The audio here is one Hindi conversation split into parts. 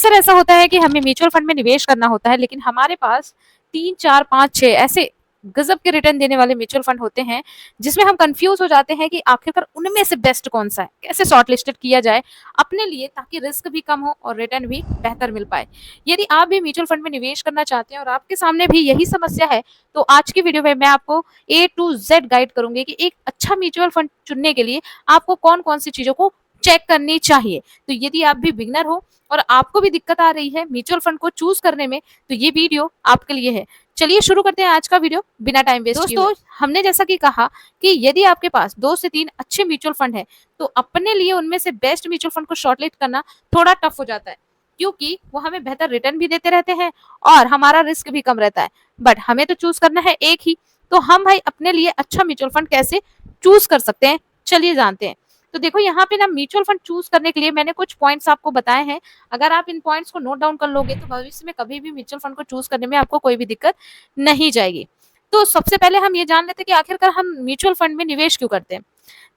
अक्सर ऐसा होता है कि हमें म्यूचुअल फंड में निवेश करना होता है, लेकिन हमारे पास 3, 4, 5, 6 ऐसे गजब के रिटर्न देने वाले म्यूचुअल फंड होते हैं, जिसमें हम कंफ्यूज हो जाते हैं कि आखिरकार उनमें से बेस्ट कौन सा है, कैसे शॉर्ट लिस्टेड किया जाए अपने लिए, ताकि रिस्क भी कम हो और रिटर्न भी बेहतर मिल पाए। यदि आप भी म्यूचुअल फंड में निवेश करना चाहते हैं और आपके सामने भी यही समस्या है, तो आज की वीडियो में मैं आपको ए टू जेड गाइड करूंगी कि एक अच्छा म्यूचुअल फंड चुनने के लिए आपको कौन कौन सी चीजों को चेक करनी चाहिए। तो यदि आप भी बिगनर हो और आपको भी दिक्कत आ रही है म्यूचुअल फंड को चूज करने में, तो ये वीडियो आपके लिए है। चलिए शुरू करते हैं आज का वीडियो बिना टाइम वेस्ट किए। दोस्तों, हमने जैसा कि कहा कि यदि आपके पास 2 से 3 अच्छे म्यूचुअल फंड है, तो अपने लिए उनमें से बेस्ट म्यूचुअल फंड को शॉर्टलिस्ट करना थोड़ा टफ हो जाता है, क्योंकि वो हमें बेहतर रिटर्न भी देते रहते हैं और हमारा रिस्क भी कम रहता है। बट हमें तो चूज करना है एक ही, तो हम भाई अपने लिए अच्छा म्यूचुअल फंड कैसे चूज कर सकते हैं, चलिए जानते हैं। तो देखो, यहाँ पे ना म्यूचुअल फंड चूज करने के लिए मैंने कुछ पॉइंट्स आपको बताए हैं। अगर आप इन पॉइंट्स को नोट डाउन कर लोगे, तो भविष्य में कभी भी म्यूचुअल फंड को चूज करने में आपको कोई भी दिक्कत नहीं जाएगी। तो सबसे पहले हम ये जान लेते हैं कि आखिरकार हम म्यूचुअल फंड में निवेश क्यों करते हैं।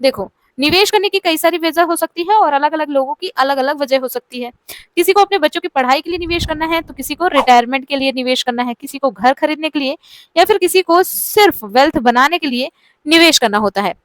देखो, निवेश करने की कई सारी वजह हो सकती है और अलग अलग लोगों की अलग अलग वजह हो सकती है। किसी को अपने बच्चों की पढ़ाई के लिए निवेश करना है, तो किसी को रिटायरमेंट के लिए निवेश करना है, किसी को घर खरीदने के लिए, या फिर किसी को सिर्फ वेल्थ बनाने के लिए निवेश करना होता है।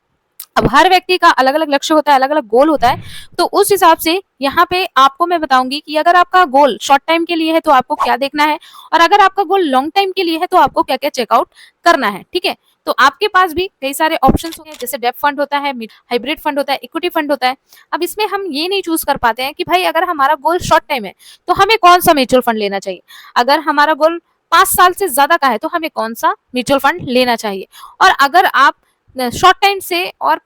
अब हर व्यक्ति का अलग अलग लक्ष्य होता है, अलग अलग गोल होता है। तो उस हिसाब से यहाँ पे आपको मैं बताऊंगी कि अगर आपका गोल शॉर्ट टाइम के लिए है तो आपको क्या देखना है, और अगर आपका गोल लॉन्ग टाइम के लिए है तो आपको क्या क्या चेकआउट करना है। ठीक है, तो आपके पास भी कई सारे ऑप्शंस होंगे, जैसे डेब्ट फंड होता है, हाइब्रिड फंड होता है, इक्विटी फंड होता है। अब इसमें हम ये नहीं चूज कर पाते हैं कि भाई अगर हमारा गोल शॉर्ट टाइम है तो हमें कौन सा म्यूचुअल फंड लेना चाहिए, अगर हमारा गोल 5 साल से ज्यादा का है तो हमें कौन सा म्यूचुअल फंड लेना चाहिए, और अगर आप शॉर्ट टाइम से और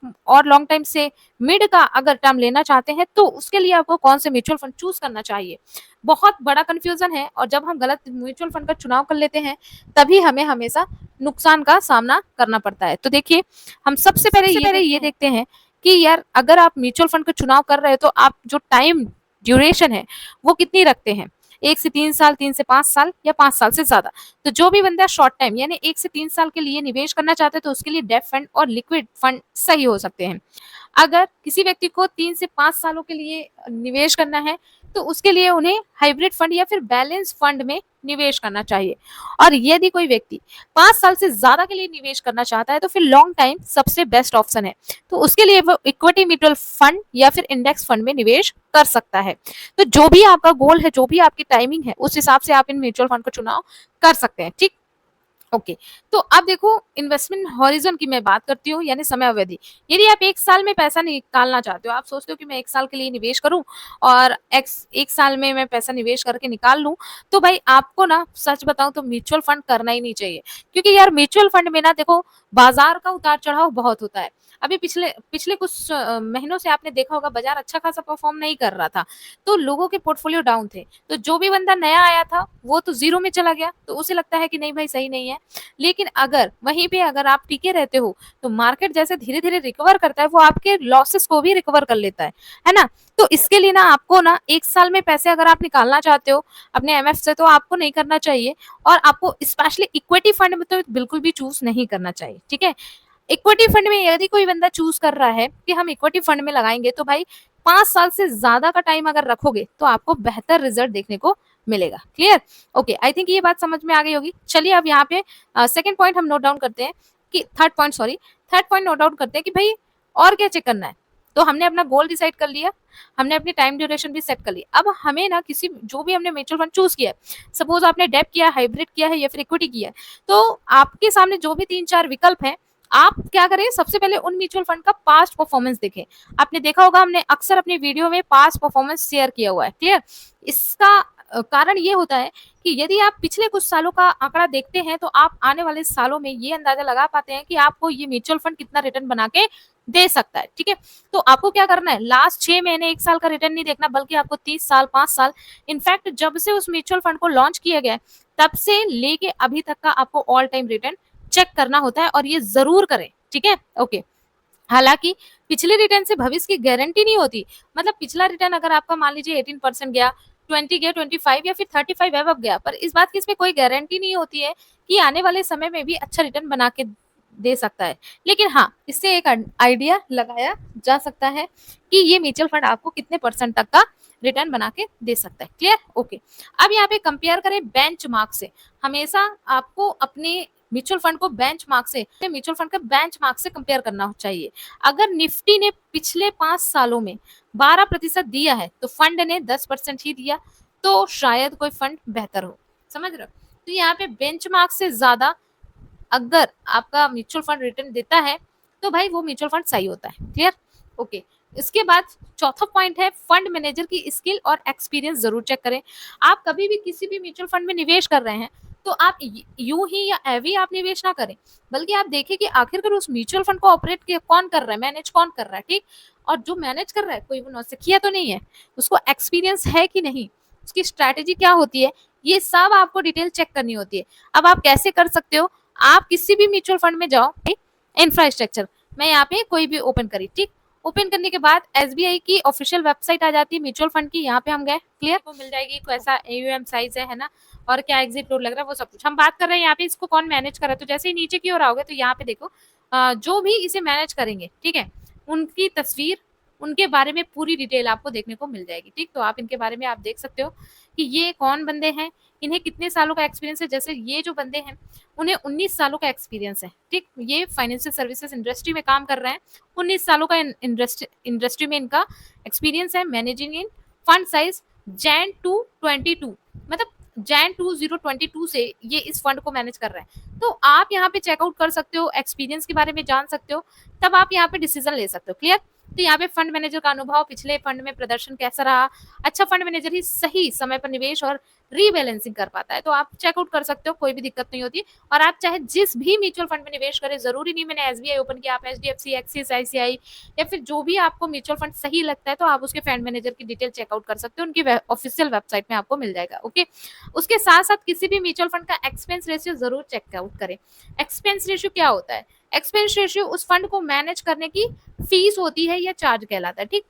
लॉन्ग टाइम से मिड का अगर टर्म लेना चाहते हैं, तो उसके लिए आपको कौन से म्यूचुअल फंड चूज करना चाहिए। बहुत बड़ा कंफ्यूजन है, और जब हम गलत म्यूचुअल फंड का चुनाव कर लेते हैं, तभी हमें हमेशा नुकसान का सामना करना पड़ता है। तो देखिए, हम सबसे पहले ये देखते हैं कि यार अगर आप म्यूचुअल फंड का चुनाव कर रहे हो, तो आप जो टाइम ड्यूरेशन है वो कितनी रखते हैं, 1 से 3 साल, 3 से 5 साल, या 5 साल से ज्यादा। तो जो भी बंदा शॉर्ट टाइम यानी 1 से 3 साल के लिए निवेश करना चाहते हैं, तो उसके लिए डेब्ट फंड और लिक्विड फंड सही हो सकते हैं। अगर किसी व्यक्ति को 3 से 5 सालों के लिए निवेश करना है, तो उसके लिए उन्हें हाइब्रिड फंड या फिर बैलेंस फंड में निवेश करना चाहिए। और यदि कोई व्यक्ति 5 साल से ज्यादा के लिए निवेश करना चाहता है, तो फिर लॉन्ग टाइम सबसे बेस्ट ऑप्शन है, तो उसके लिए वो इक्विटी म्यूचुअल फंड या फिर इंडेक्स फंड में निवेश कर सकता है। तो जो भी आपका गोल है, जो भी आपकी टाइमिंग है, उस हिसाब से आप इन म्यूचुअल फंड का चुनाव कर सकते हैं। ठीक, ओके। तो अब देखो, इन्वेस्टमेंट हॉरिजन की मैं बात करती हूँ, यानी समय अवधि। यदि आप 1 साल में पैसा निकालना चाहते हो, आप सोचते हो कि मैं 1 साल के लिए निवेश करूं और एक साल में मैं पैसा निवेश करके निकाल लूं, तो भाई आपको ना सच बताऊं तो म्यूचुअल फंड करना ही नहीं चाहिए। क्योंकि यार म्यूचुअल फंड में ना देखो, बाजार का उतार चढ़ाव बहुत होता है। अभी पिछले पिछले कुछ महीनों से आपने देखा होगा, बाजार अच्छा खासा परफॉर्म नहीं कर रहा था, तो लोगों के पोर्टफोलियो डाउन थे। तो जो भी बंदा नया आया था, वो तो जीरो में चला गया, तो उसे लगता है कि नहीं भाई सही नहीं है। लेकिन अगर वहीं पे अगर आप टिके रहते हो, तो मार्केट जैसे धीरे धीरे रिकवर करता है, वो आपके लॉसेस को भी रिकवर कर लेता है ना। तो इसके लिए ना आपको ना 1 साल में पैसे अगर आप निकालना चाहते हो अपने एमएफ से, तो आपको नहीं करना चाहिए, और आपको स्पेशली इक्विटी फंड में तो बिल्कुल भी चूज नहीं करना चाहिए। ठीक है, इक्विटी फंड में यदि कोई बंदा चूज कर रहा है कि हम इक्विटी फंड में लगाएंगे, तो भाई 5 साल से ज्यादा का टाइम अगर रखोगे, तो आपको बेहतर रिजल्ट देखने को मिलेगा। Clear, okay. आई थिंक ये बात समझ में आ गई होगी। चलिए अब यहाँ पे सेकंड पॉइंट हम नोट डाउन करते हैं कि थर्ड पॉइंट नोट डाउन करते हैं कि भाई और क्या चेक करना है। तो हमने अपना गोल डिसाइड कर लिया, हमने अपनी टाइम ड्यूरेशन भी सेट कर ली। अब हमें ना किसी जो भी हमने म्यूचुअल फंड चूज किया है, सपोज आपने डेब्ट किया, हाइब्रिड किया है या फिर इक्विटी किया है, तो आपके सामने जो भी 3-4 विकल्प हैं, आप क्या करें, सबसे पहले उन म्यूचुअल फंड का पास्ट परफॉर्मेंस देखें। आपने देखा होगा, हमने अक्सर अपनी वीडियो में पास्ट परफॉर्मेंस शेयर किया हुआ है। क्लियर, इसका कारण ये होता है कि यदि आप पिछले कुछ सालों का आंकड़ा देखते हैं, तो आप आने वाले सालों में ये अंदाजा लगा पाते हैं कि आपको ये म्यूचुअल फंड कितना रिटर्न बना के दे सकता है। ठीक है, तो आपको क्या करना है, लास्ट 6 महीने 1 साल का रिटर्न नहीं देखना, बल्कि आपको 30 साल, 5 साल, इनफैक्ट जब से उस म्यूचुअल फंड को लॉन्च किया गया है, तब से लेके अभी तक का आपको ऑल टाइम रिटर्न चेक करना होता है, और ये जरूर करें। ठीक है, ओके। हालांकि पिछले रिटर्न से भविष्य की गारंटी नहीं होती। मतलब पिछला रिटर्न अगर आपका मान लीजिए 18% गया, 20 गया, 25 या फिर 35 एबव गया, पर इस बात की इसमें कोई गारंटी नहीं होती है कि आने वाले समय में भी अच्छा रिटर्न बना के दे सकता है। लेकिन हाँ, इससे एक आइडिया लगाया जा सकता है कि ये म्यूचुअल फंड आपको कितने परसेंट तक का रिटर्न बना के दे सकता है। क्लियर? ओके। अब यहाँ पे कंपेयर करें बेंचमार्क से। हमेशा आपको अपने म्यूचुअल फंड को बेंचमार्क से, म्यूचुअल फंड का बेंचमार्क से कंपेयर करना चाहिए। अगर निफ्टी ने पिछले 5 सालों में 12% दिया है तो फंड ने 10% ही दिया, तो शायद कोई फंड बेहतर हो। समझ रहे हो? तो यहाँ पे बेंचमार्क से ज्यादा अगर आपका म्यूचुअल फंड रिटर्न देता है तो भाई वो म्यूचुअल फंड सही होता है। क्लियर? ओके। इसके बाद चौथा पॉइंट है फंड मैनेजर की स्किल और एक्सपीरियंस जरूर चेक करें। आप कभी भी किसी भी म्यूचुअल फंड में निवेश कर रहे हैं तो आप यूं ही या एवी आप निवेश ना करें, बल्कि आप देखें कि आखिरकार उस म्यूचुअल फंड को ऑपरेट कौन कर रहा है, मैनेज कौन कर रहा है। ठीक? और जो मैनेज कर रहा है कोई वो नौसिखिया तो नहीं है, उसको एक्सपीरियंस है कि नहीं, उसकी स्ट्रैटेजी क्या होती है, ये सब आपको डिटेल चेक करनी होती है। अब आप कैसे कर सकते हो, आप किसी भी म्यूचुअल फंड में जाओ, इंफ्रास्ट्रक्चर मैं यहाँ पे कोई भी ओपन करी, ठीक? ओपन करने के बाद एसबीआई की ऑफिशियल वेबसाइट आ जाती है म्यूचुअल फंड की, यहाँ पे हम गए। क्लियर? को मिल जाएगी कैसा एयूएम साइज है ना, और क्या एग्जिट रोड लग रहा है, वो सब कुछ हम बात कर रहे हैं। यहाँ पे इसको कौन मैनेज कर रहा है, तो जैसे ही नीचे की ओर आओगे तो यहाँ पे देखो जो भी इसे मैनेज करेंगे, ठीक है, उनकी तस्वीर, उनके बारे में पूरी डिटेल आपको देखने को मिल जाएगी। ठीक? तो आप इनके बारे में आप देख सकते हो कि ये कौन बंदे हैं, इन्हें कितने सालों का एक्सपीरियंस है। जैसे ये जो बंदे हैं उन्हें 19 सालों का एक्सपीरियंस है। ठीक? ये फाइनेंशियल सर्विसेज इंडस्ट्री में काम कर रहे हैं, 19 सालों का इंडस्ट्री में इनका एक्सपीरियंस है। मैनेजिंग इन फंड साइज जैन 2022, मतलब जैन 2022 से ये इस फंड को मैनेज कर रहे हैं। तो आप यहाँ पे चेकआउट कर सकते हो, एक्सपीरियंस के बारे में जान सकते हो, तब आप यहाँ पे डिसीजन ले सकते हो। क्लियर? तो यहाँ पे फंड मैनेजर का अनुभव, पिछले फंड में प्रदर्शन कैसा रहा, अच्छा फंड मैनेजर ही सही समय पर निवेश और रीबैलेंसिंग कर पाता है, तो आप चेकआउट कर सकते हो, कोई भी दिक्कत नहीं होती। और आप चाहे जिस भी म्यूचुअल फंड में निवेश करें, जरूरी नहीं मैंने एसबीआई ओपन किया, आप एचडीएफसी, एक्सिस, आईसीआई या फिर जो भी आपको म्यूचुअल फंड सही लगता है तो आप उसके फंड मैनेजर की डिटेल चेकआउट कर सकते हो, उनकी ऑफिशियल वेबसाइट में आपको मिल जाएगा। ओके। उसके साथ साथ किसी भी म्यूचुअल फंड का एक्सपेंस रेशियो जरूर चेकआउट करें। एक्सपेंस रेशियो क्या होता है? एक्सपेंस रेशियो उस फंड को मैनेज करने की फीस होती है या चार्ज कहलाता है। ठीक?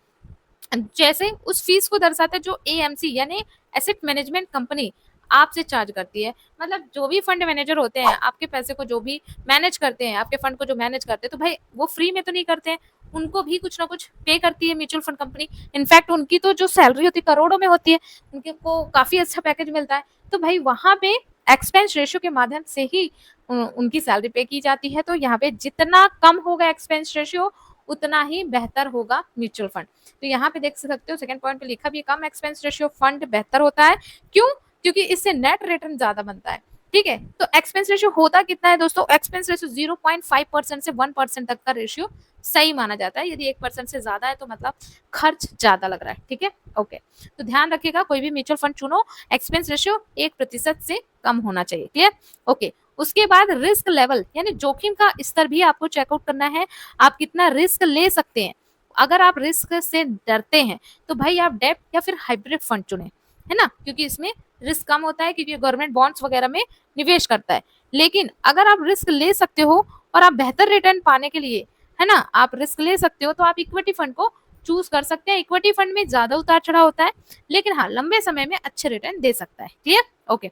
जैसे उस फीस को दर्शाता है जो एएमसी यानी एसेट मैनेजमेंट कंपनी आपसे चार्ज करती है। मतलब जो भी फंड मैनेजर होते हैं, आपके पैसे को जो भी मैनेज करते हैं, आपके फंड को जो मैनेज करते हैं, तो भाई वो फ्री में तो नहीं करते हैं, उनको भी कुछ ना कुछ पे करती है म्यूचुअल फंड कंपनी। इनफैक्ट उनकी तो जो सैलरी होती है करोड़ों में होती है, उनके को काफी अच्छा पैकेज मिलता है। तो भाई वहां पे एक्सपेंस रेशियो के माध्यम से ही उनकी सैलरी पे की जाती है। तो यहाँ पे जितना कम होगा एक्सपेंस रेशियो उतना ही बेहतर होगा म्यूचुअल फंड। तो यहाँ पे देख सकते हो सेकंड पॉइंट पे लिखा भी है, कम एक्सपेंस रेशियो फंड बेहतर होता है। क्यों? क्योंकि इससे नेट रिटर्न ज्यादा बनता है। ठीक है? तो एक्सपेंस रेशियो होता कितना है दोस्तों? एक्सपेंस रेशियो 0.5% से 1% तक का रेशियो सही माना जाता है। यदि 1% से ज्यादा है तो मतलब खर्च ज्यादा लग रहा है। ठीक है? ओके। तो ध्यान रखिएगा, कोई भी म्यूचुअल फंड चुनो, एक्सपेंस रेशियो 1% से कम होना चाहिए। क्लियर? ओके। उसके बाद रिस्क लेवल यानी जोखिम का स्तर भी आपको चेकआउट करना है, आप कितना रिस्क ले सकते हैं। अगर आप रिस्क से डरते हैं तो भाई आप डेब्ट या फिर हाइब्रिड फंड चुने, है ना, क्योंकि इसमें रिस्क कम होता है, क्योंकि गवर्नमेंट बॉन्ड्स वगैरह में निवेश करता है। लेकिन अगर आप रिस्क ले सकते हो और आप बेहतर रिटर्न पाने के लिए, है ना, आप रिस्क ले सकते हो, तो आप इक्विटी फंड को चूज कर सकते हैं। इक्विटी फंड में ज्यादा उतार चढ़ाव होता है, लेकिन हाँ लंबे समय में अच्छे रिटर्न दे सकता है। क्लियर? ओके।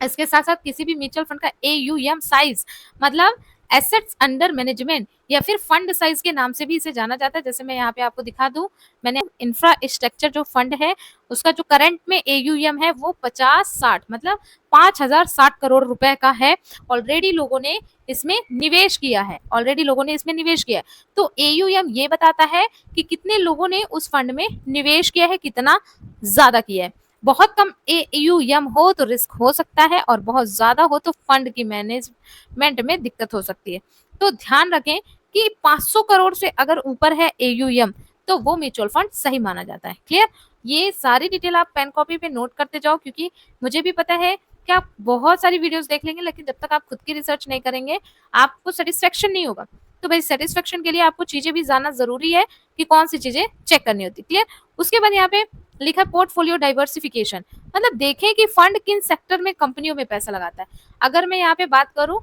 इसके साथ साथ किसी भी म्यूचुअल फंड का एयूएम साइज, मतलब एसेट्स अंडर मैनेजमेंट या फिर फंड साइज के नाम से भी इसे जाना जाता है। जैसे मैं यहाँ पे आपको दिखा दूं, मैंने इंफ्रास्ट्रक्चर जो फंड है उसका जो करंट में एयूएम है वो 50-60 मतलब 5060 करोड़ रुपए का है। ऑलरेडी लोगों ने इसमें निवेश किया है, ऑलरेडी लोगों ने इसमें निवेश किया है। तो एयूएम ये बताता है कि कितने लोगों ने उस फंड में निवेश किया है, कितना ज्यादा किया है। बहुत कम एयूएम हो तो रिस्क हो सकता है, और बहुत ज्यादा हो तो फंड की मैनेजमेंट में दिक्कत हो सकती है। तो ध्यान रखें कि 500 करोड़ से अगर ऊपर है एयूएम तो वो म्यूचुअल फंड सही माना जाता है। क्लियर? ये सारी डिटेल आप पेन कॉपी पे नोट करते जाओ, क्योंकि मुझे भी पता है कि आप बहुत सारी वीडियोस देख लेंगे, लेकिन जब तक आप खुद की रिसर्च नहीं करेंगे आपको सेटिस्फेक्शन नहीं होगा। तो भाई सेटिस्फेक्शन के लिए आपको चीजें भी जानना जरूरी है कि कौन सी चीजें चेक करनी होती है। क्लियर? उसके बाद यहाँ पे लिखा पोर्टफोलियो डाइवर्सिफिकेशन, मतलब देखें कि फंड किन सेक्टर में कंपनियों में पैसा लगाता है। अगर मैं यहाँ पे बात करूं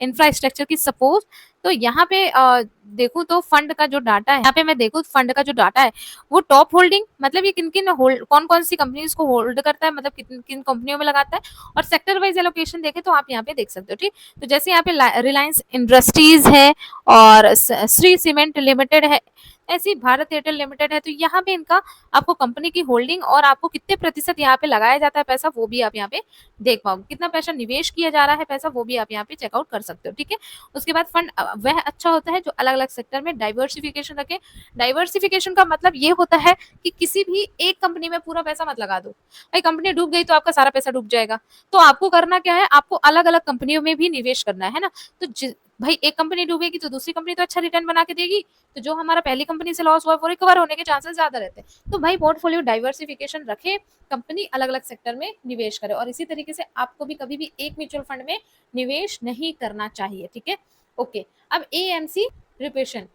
इंफ्रास्ट्रक्चर की सपोज, तो यहाँ पे देखूं तो फंड का जो डाटा है, यहाँ पे मैं देखूं फंड का जो डाटा है वो टॉप होल्डिंग, मतलब ये किन किन होल्ड, कौन कौन सी कंपनीज को होल्ड करता है, मतलब किन किन कंपनियों में लगाता है, और सेक्टर वाइज एलोकेशन देखे तो आप यहाँ पे देख सकते हो। ठीक? तो जैसे यहाँ पे रिलायंस इंडस्ट्रीज है और श्री सीमेंट लिमिटेड है, ऐसी भारत एयरटेल लिमिटेड है, तो यहाँ पे इनका आपको कंपनी की होल्डिंग और आपको कितने प्रतिशत यहाँ पे लगाया जाता है पैसा, वो भी आप यहाँ पे देख पाओगे। कितना पैसा निवेश किया जा रहा है पैसा, वो भी आप यहाँ पे चेकआउट कर सकते हो। ठीक है, उसके बाद फंड वह अच्छा होता है जो अलग अलग सेक्टर में डाइवर्सिफिकेशन रखे। डाइवर्सिफिकेशन का मतलब ये होता है कि किसी भी एक कंपनी में पूरा पैसा मत लगा दो। भाई कंपनी डूब गई तो आपका सारा पैसा डूब जाएगा। तो आपको करना क्या है, आपको अलग अलग कंपनियों में भी निवेश करना है ना। तो भाई एक कंपनी डूबेगी तो दूसरी कंपनी तो अच्छा रिटर्न बना के देगी, तो जो हमारा पहली कंपनी से लॉस हुआ वो रिकवर होने के चांसेस ज्यादा रहते हैं। तो भाई पोर्टफोलियो डाइवर्सिफिकेशन रखे, कंपनी अलग अलग सेक्टर में निवेश करे, और इसी तरीके से आपको भी कभी भी एक म्यूचुअल फंड में निवेश नहीं करना चाहिए। ठीक है, ओके। अब एएमसी रिपेशन,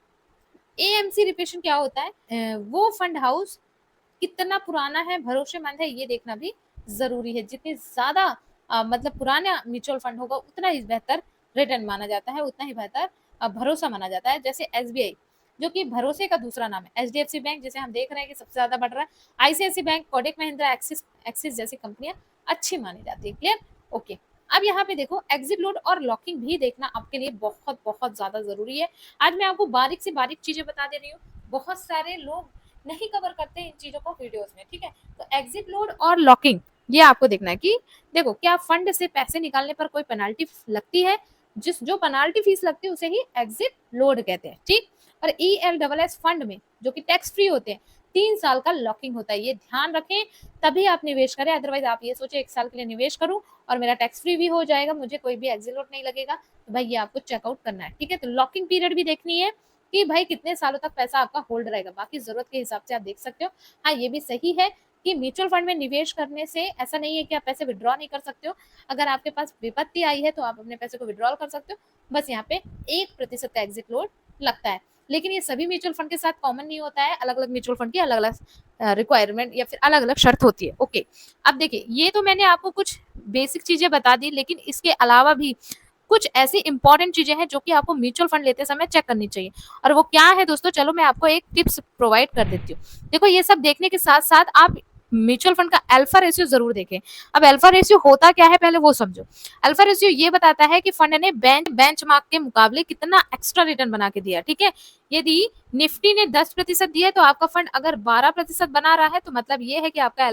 एएमसी रिपेशन क्या होता है, वो फंड हाउस कितना पुराना है, भरोसेमंद है, ये देखना भी जरूरी है। जितनी ज्यादा मतलब पुराना म्यूचुअल फंड होगा उतना ही बेहतर रिटर्न माना जाता है, उतना ही बेहतर भरोसा माना जाता है। जैसे एसबीआई जो कि भरोसे का दूसरा नाम है, एचडीएफसी बैंक जैसे हम देख रहे हैं कि सबसे ज्यादा बढ़ रहा है, ICICI bank, Kotak Mahindra, Axis Axis जैसी कंपनियां अच्छी मानी जाती है। Clear, okay. अब यहाँ पे देखो एग्जिट लोड और लॉकिंग भी देखना आपके लिए बहुत बहुत ज्यादा जरूरी है। आज मैं आपको बारीक से बारीक चीजें बता दे रही हूँ, बहुत सारे लोग नहीं कवर करते इन चीजों को वीडियोस में। ठीक है, तो एग्जिट लोड और लॉकिंग ये आपको देखना है कि देखो क्या फंड से पैसे निकालने पर कोई पेनाल्टी लगती है, जिस जो पेनाल्टी फीस लगती है उसे ही एग्जिट लोड कहते हैं। ठीक, और ELSS फंड में जो कि टैक्स फ्री होते हैं 3 साल का लॉकिंग होता है, ये ध्यान रखें, तभी आप निवेश करें। अदरवाइज आप ये सोचे 1 साल के लिए निवेश करूं और मेरा टैक्स फ्री भी हो जाएगा, मुझे कोई भी एग्जिट लोड नहीं लगेगा, तो भाई ये आपको चेकआउट करना है। ठीक है, तो लॉकिंग पीरियड भी देखनी है कि भाई कितने सालों तक पैसा आपका होल्ड रहेगा, बाकी जरूरत के हिसाब से आप देख सकते हो। हाँ ये भी सही है कि म्यूचुअल फंड में निवेश करने से ऐसा नहीं है कि आप पैसे विड्रॉ नहीं कर सकते हो। अगर आपके पास विपत्ति आई है तो आप अपने पैसे को विड्रॉल कर सकते हो, बस यहाँ पे 1% का एग्जिट लोड लगता है। लेकिन ये सभी म्यूचुअल फंड के साथ कॉमन नहीं होता है, अलग अलग म्यूचुअल फंड की अलग अलग रिक्वायरमेंट या फिर अलग अलग शर्त होती है। ओके, अब देखिए ये तो मैंने आपको कुछ बेसिक चीजें बता दी, लेकिन इसके अलावा भी कुछ ऐसी इंपॉर्टेंट चीजें हैं जो कि आपको म्यूचुअल फंड लेते समय चेक करनी चाहिए। और वो क्या है दोस्तों, चलो मैं आपको एक टिप्स प्रोवाइड कर देती हूँ। देखो ये सब देखने के साथ साथ आप म्यूचुअल फंड का अल्फा रेशियो जरूर देखें। अब अल्फा रेशियो होता क्या है पहले वो समझो। अल्फा रेशियो ये बताता है कि फंड ने बेंचमार्क के मुकाबले कितना एक्स्ट्रा रिटर्न बना के दिया। ठीक है, यदि निफ्टी ने 10% दिया है तो आपका फंड अगर 12% बना रहा है तो मतलब ये है कि आपका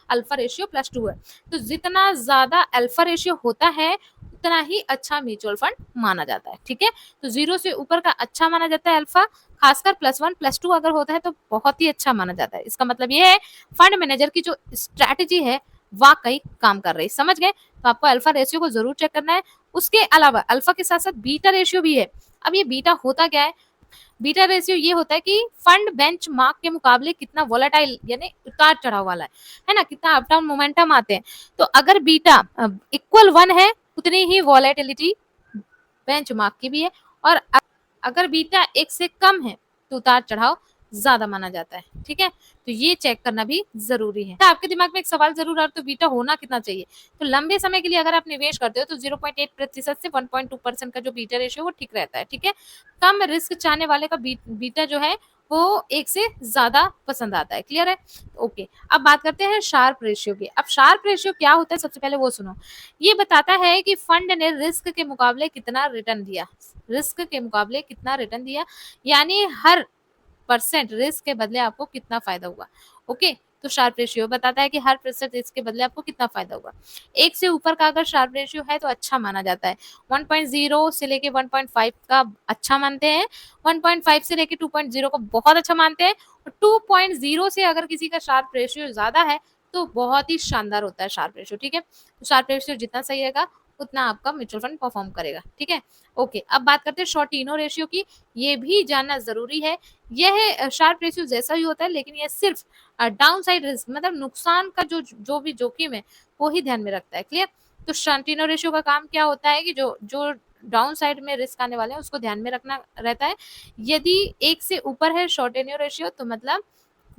अल्फा रेशियो +2 है। तो जितना ज्यादा अल्फा रेशियो होता है उतना ही अच्छा म्यूचुअल फंड माना जाता है। ठीक है, तो 0 से ऊपर का अच्छा माना जाता है अल्फा, खासकर +1 +2 अगर होता है तो बहुत ही अच्छा माना जाता है। इसका मतलब ये है फंड मैनेजर की जो स्ट्रैटेजी है वाकई काम कर रही है। समझ गए, तो आपको अल्फा रेशियो को जरूर चेक करना है। उसके अलावा अल्फा के साथ साथ बीटा रेशियो भी है। अब ये बीटा होता क्या है, बीटा रेशियो ये होता है कि फंड बेंच मार्क के मुकाबले कितना वोलेटाइल यानी उतार चढ़ाव वाला है ना, कितना अप डाउन मोमेंटम आते हैं। तो अगर बीटा इक्वल 1 है उतनी ही वॉलेटिलिटी बेंच मार्क की भी है, और अगर बीटा 1 से कम है तो उतार चढ़ाव ज्यादा माना जाता है। ठीक है, तो ये चेक करना भी जरूरी है। आपके दिमाग में एक सवाल जरूर आ रहा, तो बीटा होना कितना चाहिए। तो लंबे समय के लिए अगर आप निवेश करते हो तो 0.8% से 1.2% का जो बीटा रेशियो वो ठीक रहता है। ठीक है, कम रिस्क चाहने वाले का बीटा जो है वो 1 से ज्यादा पसंद आता है। क्लियर है, ओके। अब बात करते हैं शार्प रेशियो की। अब शार्प रेशियो क्या होता है सबसे पहले वो सुनो। ये बताता है कि फंड ने रिस्क के मुकाबले कितना रिटर्न दिया, रिस्क के मुकाबले कितना रिटर्न दिया, यानी हर % रिस्क के बदले आपको कितना फायदा हुआ। ओके, तो शार्प रेशियो बताता है कि हर % रिस्क के बदले आपको कितना फायदा हुआ। 1 से ऊपर का अगर शार्प रेशियो है तो अच्छा माना जाता है। 1.0 से लेके 1.5 का अच्छा मानते हैं, 1.5 से लेके 2.0 को बहुत अच्छा मानते हैं, और 2.0 से अगर किसी का शार्प रेशियो ज्यादा है तो बहुत ही शानदार होता है शार्प रेशियो। ठीक है, तो शार्प रेशियो जितना सही रहेगा उतना आपका म्यूचुअल फंड परफॉर्म करेगा। ठीक है, ओके। अब बात करते हैं शॉर्टिनो रेशियो की, ये भी जानना जरूरी है। यह शार्प रेशियो जैसा ही होता है, लेकिन यह सिर्फ डाउन साइड रिस्क मतलब नुकसान का जो भी जोखिम है वो ही ध्यान में रखता है। क्लियर, तो शॉर्टिनो रेशियो का काम क्या होता है कि जो जो डाउन साइड में रिस्क आने वाले हैं उसको ध्यान में रखना रहता है। यदि 1 से ऊपर है शॉर्टिनो रेशियो तो मतलब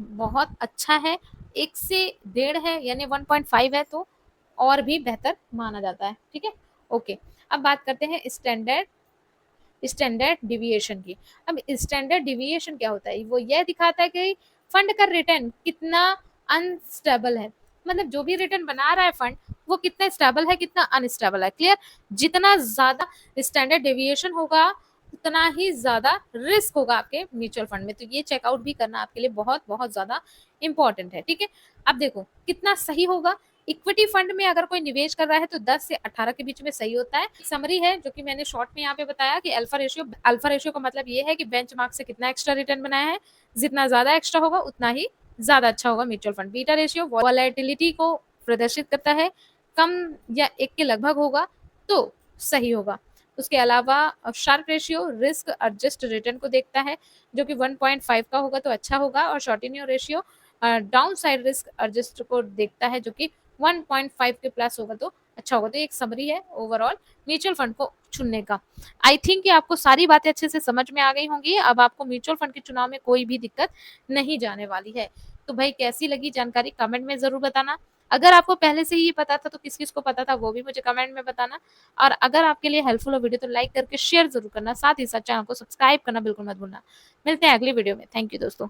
बहुत अच्छा है, 1 से 1.5 है यानी 1.5 है तो और भी बेहतर माना जाता है। ठीक है, ओके। अब बात करते हैं स्टैंडर्ड डिविएशन की। अब स्टैंडर्ड डिविएशन क्या होता है, वो यह दिखाता है कि फंड का रिटर्न कितना अनस्टेबल है, मतलब जो भी रिटर्न बना रहा है फंड वो कितना स्टेबल है कितना अनस्टेबल है। क्लियर, जितना ज्यादा स्टैंडर्ड डिविएशन होगा उतना ही ज़्यादा रिस्क होगा आपके म्यूचुअल फंड में। तो ये चेकआउट भी करना आपके लिए बहुत-बहुत ज़्यादा इम्पोर्टेंट है, ठीक है? अब देखो कितना सही होगा, इक्विटी फंड में अगर कोई निवेश कर रहा है तो 10 से 18 के बीच में सही होता है। समरी है जो कि मैंने शॉर्ट में यहाँ पे बताया कि अल्फा रेशियो का मतलब ये है कि बेंचमार्क से कितना एक्स्ट्रा रिटर्न बनाया है, जितना ज़्यादा एक्स्ट्रा होगा उतना ही ज़्यादा अच्छा होगा mutual fund. Beta ratio volatility को प्रदर्शित करता है, कम या 1 के लगभग होगा तो सही होगा। उसके अलावा Sharpe ratio risk adjust return को देखता है, जो कि 1.5 का होगा तो अच्छा होगा, और Sortino ratio downside risk adjust को देखता है, जो कि 1.5 के प्लस होगा तो अच्छा होगा। तो एक समरी है ओवरऑल म्यूचुअल फंड को चुनने का। आई थिंक कि आपको सारी बातें अच्छे से समझ में आ गई होंगी। अब आपको म्यूचुअल फंड के चुनाव में कोई भी दिक्कत नहीं जाने वाली है। तो भाई कैसी लगी जानकारी कमेंट में ज़रूर बताना। अगर आपको पहले से ही पता था तो किस-किस को पता था वो भी मुझे कमेंट में बताना। और अगर आपके लिए हेल्पफुल हो वीडियो तो लाइक करके शेयर ज़रूर करना। साथ ही साथ चैनल को सब्सक्राइब करना बिल्कुल मत भूलना। मिलते हैं अगली वीडियो में। थैंक यू दोस्तों।